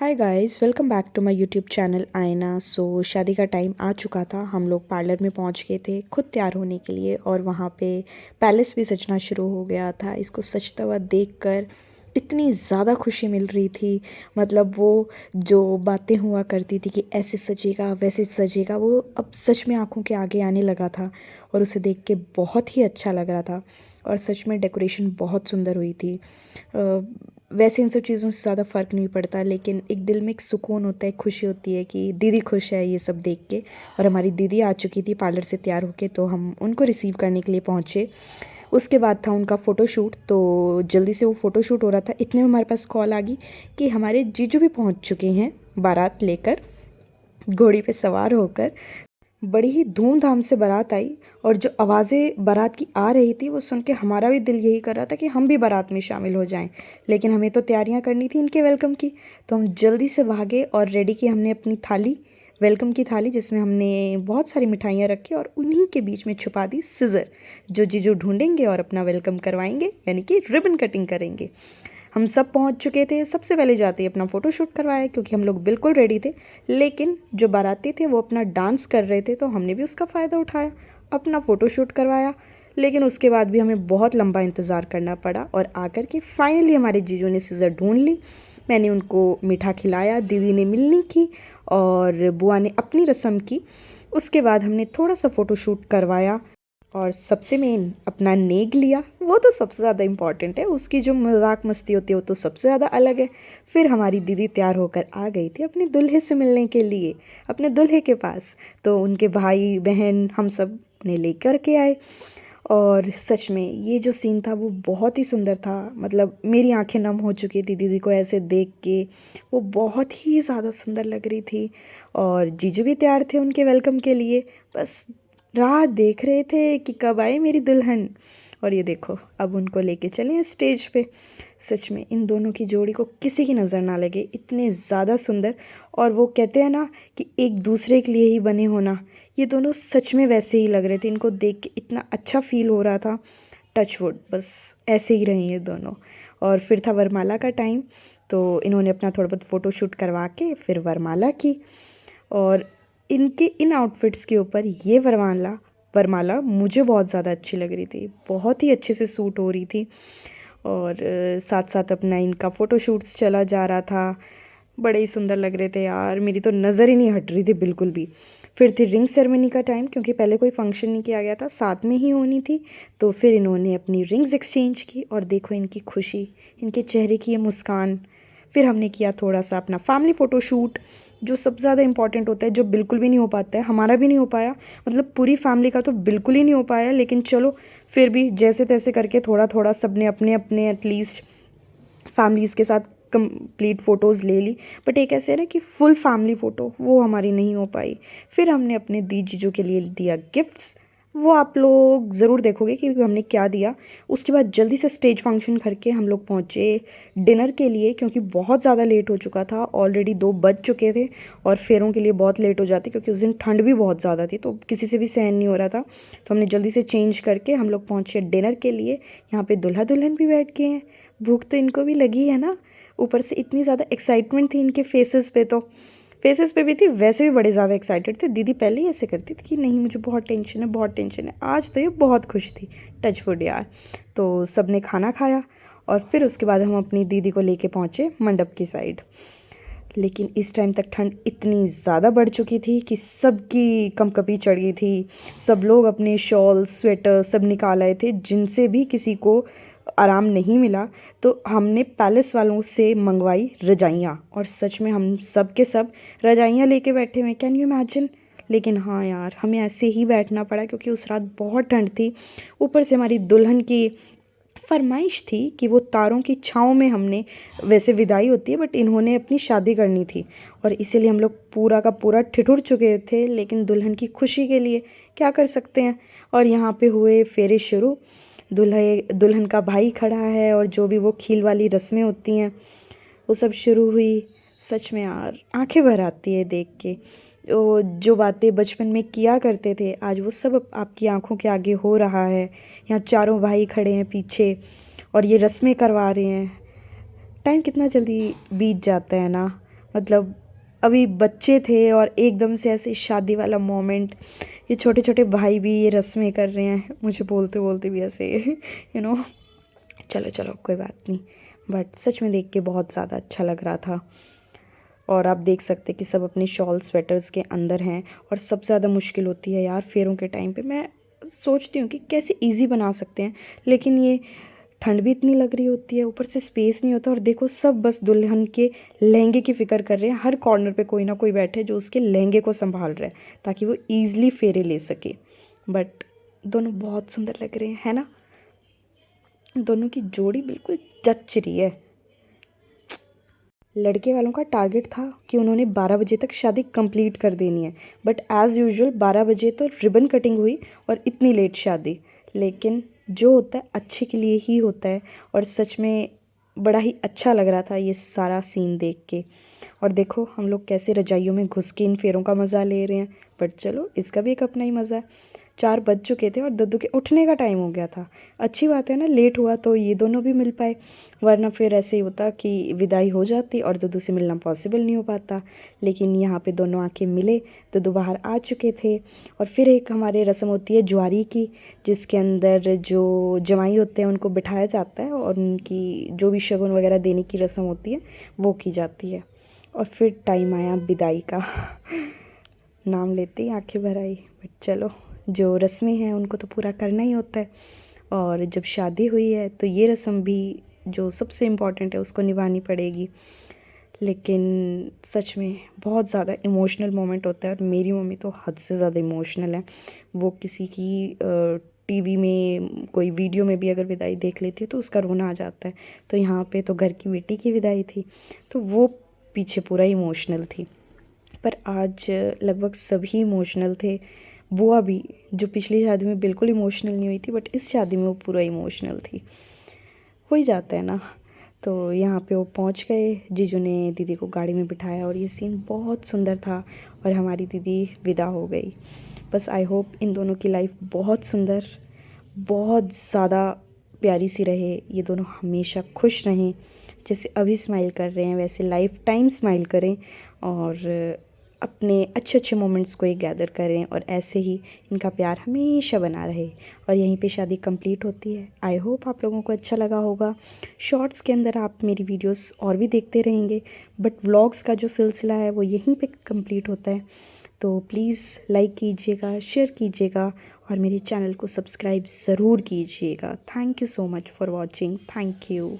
Hi guys, welcome back to my YouTube channel Aayna. शादी का time आ चुका था। हम लोग पार्लर में पहुंच गए थे खुद तैयार होने के लिए, और वहां पे पैलेस भी सजना शुरू हो गया था। इसको सजता हुआ देखकर इतनी ज़्यादा खुशी मिल रही थी। मतलब वो जो बातें हुआ करती थी कि ऐसे सजेगा वैसे सजेगा, वो अब सच में आंखों के आगे आने लगा था और उसे देख के बहुत ही अच्छा लग रहा था। और सच में डेकोरेशन बहुत सुंदर हुई थी। वैसे इन सब चीज़ों से ज़्यादा फ़र्क नहीं पड़ता, लेकिन एक दिल में एक सुकून होता है, खुशी होती है कि दीदी खुश है ये सब देख के। और हमारी दीदी आ चुकी थी पार्लर से तैयार होके, तो हम उनको रिसीव करने के लिए पहुँचे। उसके बाद था उनका फ़ोटोशूट, तो जल्दी से वो फ़ोटोशूट हो रहा था, इतने में हमारे पास कॉल आ गई कि हमारे जीजू भी पहुँच चुके हैं बारात लेकर, घोड़ी पे सवार होकर। बड़ी ही धूमधाम से बारात आई, और जो आवाज़ें बारात की आ रही थी वो सुन के हमारा भी दिल यही कर रहा था कि हम भी बारात में शामिल हो जाएं। लेकिन हमें तो तैयारियां करनी थी इनके वेलकम की, तो हम जल्दी से भागे और रेडी की हमने अपनी थाली, वेलकम की थाली, जिसमें हमने बहुत सारी मिठाइयाँ रखी और उन्हीं के बीच में छुपा दी सिज़र, जो जीजू ढूंढेंगे और अपना वेलकम करवाएंगे, यानी कि रिबन कटिंग करेंगे। हम सब पहुंच चुके थे। सबसे पहले जाते ही अपना फ़ोटोशूट करवाया, क्योंकि हम लोग बिल्कुल रेडी थे। लेकिन जो बाराती थे वो अपना डांस कर रहे थे, तो हमने भी उसका फ़ायदा उठाया, अपना फ़ोटोशूट करवाया। लेकिन उसके बाद भी हमें बहुत लंबा इंतज़ार करना पड़ा, और आकर के फाइनली हमारे जीजू ने सीज़र ढूंढ ली। मैंने उनको मीठा खिलाया, दीदी ने मिलनी की और बुआ ने अपनी रस्म की। उसके बाद हमने थोड़ा सा फ़ोटोशूट करवाया, और सबसे मेन अपना नेग लिया। वो तो सबसे ज़्यादा इम्पॉर्टेंट है, उसकी जो मजाक मस्ती होती है वो तो सबसे ज़्यादा अलग है। फिर हमारी दीदी तैयार होकर आ गई थी अपने दूल्हे से मिलने के लिए, अपने दूल्हे के पास। तो उनके भाई बहन हम सब उन्हें लेकर के आए, और सच में ये जो सीन था वो बहुत ही सुंदर था। मतलब मेरी आंखें नम हो चुकी थी दीदी को ऐसे देख के। वो बहुत ही ज़्यादा सुंदर लग रही थी, और जीजू भी तैयार थे उनके वेलकम के लिए। बस राह देख रहे थे कि कब आए मेरी दुल्हन। और ये देखो, अब उनको लेके चले हैं स्टेज पे। सच में इन दोनों की जोड़ी को किसी की नज़र ना लगे, इतने ज़्यादा सुंदर। और वो कहते हैं ना कि एक दूसरे के लिए ही बने होना, ये दोनों सच में वैसे ही लग रहे थे। इनको देख के इतना अच्छा फील हो रहा था। टचवुड, बस ऐसे ही रहे ये दोनों। और फिर था वरमाला का टाइम, तो इन्होंने अपना थोड़ा बहुत फ़ोटोशूट करवा के फिर वरमाला की। और इनके इन आउटफिट्स के ऊपर ये वरमाला वरमाला मुझे बहुत ज़्यादा अच्छी लग रही थी, बहुत ही अच्छे से सूट हो रही थी। और साथ साथ अपना इनका फ़ोटोशूट्स चला जा रहा था। बड़े ही सुंदर लग रहे थे यार, मेरी तो नज़र ही नहीं हट रही थी बिल्कुल भी। फिर थी रिंग सेरेमनी का टाइम, क्योंकि पहले कोई फंक्शन नहीं किया गया था, साथ में ही होनी थी। तो फिर इन्होंने अपनी रिंग्स एक्सचेंज की, और देखो इनकी खुशी, इनके चेहरे की ये मुस्कान। फिर हमने किया थोड़ा सा अपना फैमिली फ़ोटोशूट, जो सबसे ज़्यादा इंपॉर्टेंट होता है, जो बिल्कुल भी नहीं हो पाता है। हमारा भी नहीं हो पाया, मतलब पूरी फैमिली का तो बिल्कुल ही नहीं हो पाया। लेकिन चलो, फिर भी जैसे तैसे करके थोड़ा थोड़ा सब ने अपने अपने एटलीस्ट फैमिलीज़ के साथ कंप्लीट फ़ोटोज़ ले ली। बट एक ऐसे है ना कि फुल फैमिली फ़ोटो वो हमारी नहीं हो पाई। फिर हमने अपने दी जीजू के लिए दिया गिफ्ट्स, वो आप लोग ज़रूर देखोगे कि हमने क्या दिया। उसके बाद जल्दी से स्टेज फंक्शन करके हम लोग पहुँचे डिनर के लिए, क्योंकि बहुत ज़्यादा लेट हो चुका था, ऑलरेडी 2 बज चुके थे। और फेरों के लिए बहुत लेट हो जाती, क्योंकि उस दिन ठंड भी बहुत ज़्यादा थी, तो किसी से भी सहन नहीं हो रहा था। तो हमने जल्दी से चेंज करके हम लोग पहुँचे डिनर के लिए। यहाँ पे दूल्हा दुल्हन भी बैठ गए हैं, भूख तो इनको भी लगी है ना। ऊपर से इतनी ज़्यादा एक्साइटमेंट थी इनके फेसेस पे, तो फेसेस पे भी थी, वैसे भी बड़े ज़्यादा एक्साइटेड थे। दीदी पहले ही ऐसे करती थी कि नहीं मुझे बहुत टेंशन है, बहुत टेंशन है। आज तो ये बहुत खुश थी, टचवुड यार। तो सब ने खाना खाया, और फिर उसके बाद हम अपनी दीदी को लेके पहुँचे मंडप की साइड। लेकिन इस टाइम तक ठंड इतनी ज़्यादा बढ़ चुकी थी कि सबकी कंपकपी चढ़ गई थी। सब लोग अपने शॉल स्वेटर सब निकाल आए थे, जिनसे भी किसी को आराम नहीं मिला। तो हमने पैलेस वालों से मंगवाई रजाइयाँ, और सच में हम सब के सब रजाइयाँ लेके बैठे हुए, कैन यू इमेजिन। लेकिन हाँ यार, हमें ऐसे ही बैठना पड़ा, क्योंकि उस रात बहुत ठंड थी। ऊपर से हमारी दुल्हन की फरमाइश थी कि वो तारों की छाँव में, हमने वैसे विदाई होती है बट इन्होंने अपनी शादी करनी थी, और इसीलिए हम लोग पूरा का पूरा ठिठुर चुके थे। लेकिन दुल्हन की खुशी के लिए क्या कर सकते हैं। और यहाँ पे हुए फेरे शुरू। दूल्हे दुल्हन का भाई खड़ा है, और जो भी वो खील वाली रस्में होती हैं वो सब शुरू हुई। सच में यार आंखें भर आती है देख के। वो जो बातें बचपन में किया करते थे, आज वो सब आपकी आंखों के आगे हो रहा है। यहाँ चारों भाई खड़े हैं पीछे, और ये रस्में करवा रहे हैं। टाइम कितना जल्दी बीत जाता है ना। मतलब अभी बच्चे थे और एकदम से ऐसे शादी वाला मोमेंट, ये छोटे छोटे भाई भी ये रस्में कर रहे हैं, मुझे बोलते बोलते भी ऐसे यू नो। चलो चलो कोई बात नहीं, बट सच में देख के बहुत ज़्यादा अच्छा लग रहा था। और आप देख सकते हैं कि सब अपने शॉल स्वेटर्स के अंदर हैं। और सबसे ज़्यादा मुश्किल होती है यार फेरों के टाइम पे, मैं सोचती हूँ कि कैसे इजी बना सकते हैं, लेकिन ये ठंड भी इतनी लग रही होती है, ऊपर से स्पेस नहीं होता। और देखो सब बस दुल्हन के लहंगे की फ़िक्र कर रहे हैं, हर कॉर्नर पे कोई ना कोई बैठे जो उसके लहंगे को संभाल रहा है ताकि वो ईज़िली फेरे ले सके। बट दोनों बहुत सुंदर लग रहे हैं, है ना? दोनों की जोड़ी बिल्कुल जच रही है। लड़के वालों का टारगेट था कि उन्होंने 12 बजे तक शादी कंप्लीट कर देनी है, बट एज़ यूजुअल 12 बजे तो रिबन कटिंग हुई और इतनी लेट शादी। लेकिन जो होता है अच्छे के लिए ही होता है। और सच में बड़ा ही अच्छा लग रहा था ये सारा सीन देख के। और देखो हम लोग कैसे रजाइयों में घुस के इन फेरों का मज़ा ले रहे हैं, बट चलो इसका भी एक अपना ही मज़ा है। 4 बज चुके थे और दद्दू के उठने का टाइम हो गया था। अच्छी बात है ना, लेट हुआ तो ये दोनों भी मिल पाए, वरना फिर ऐसे ही होता कि विदाई हो जाती और दद्दू से मिलना पॉसिबल नहीं हो पाता। लेकिन यहाँ पे दोनों आके मिले, दद्दू बाहर आ चुके थे। और फिर एक हमारे रस्म होती है ज्वारी की, जिसके अंदर जो जवाई होते हैं उनको बिठाया जाता है और उनकी जो भी शगुन वगैरह देने की रस्म होती है वो की जाती है। और फिर टाइम आया विदाई का नाम लेते ही आंखें भर आई, बट चलो जो रस्में हैं उनको तो पूरा करना ही होता है। और जब शादी हुई है तो ये रस्म भी जो सबसे इम्पॉर्टेंट है उसको निभानी पड़ेगी। लेकिन सच में बहुत ज़्यादा इमोशनल मोमेंट होता है और मेरी मम्मी तो हद से ज़्यादा इमोशनल है। वो किसी की टीवी में कोई वीडियो में भी अगर विदाई देख लेती है तो उसका रोना आ जाता है। तो यहाँ पे तो घर की बेटी की विदाई थी, तो वो पीछे पूरा इमोशनल थी। पर आज लगभग सभी इमोशनल थे। बुआ भी, जो पिछली शादी में बिल्कुल इमोशनल नहीं हुई थी, बट इस शादी में वो पूरा इमोशनल थी। हो ही जाता है ना। तो यहाँ पे वो पहुँच गए, जीजू ने दीदी को गाड़ी में बिठाया और ये सीन बहुत सुंदर था। और हमारी दीदी विदा हो गई। बस आई होप इन दोनों की लाइफ बहुत सुंदर, बहुत ज़्यादा प्यारी सी रहे, ये दोनों हमेशा खुश रहें। जैसे अभी स्माइल कर रहे हैं वैसे लाइफ टाइम स्माइल करें और अपने अच्छे अच्छे मोमेंट्स को एक गैदर करें और ऐसे ही इनका प्यार हमेशा बना रहे। और यहीं पे शादी कंप्लीट होती है। आई होप आप लोगों को अच्छा लगा होगा। शॉर्ट्स के अंदर आप मेरी वीडियोस और भी देखते रहेंगे, बट व्लॉग्स का जो सिलसिला है वो यहीं पे कंप्लीट होता है। तो प्लीज़ लाइक कीजिएगा, शेयर कीजिएगा और मेरे चैनल को सब्सक्राइब ज़रूर कीजिएगा। Thank you so much for watching. Thank you.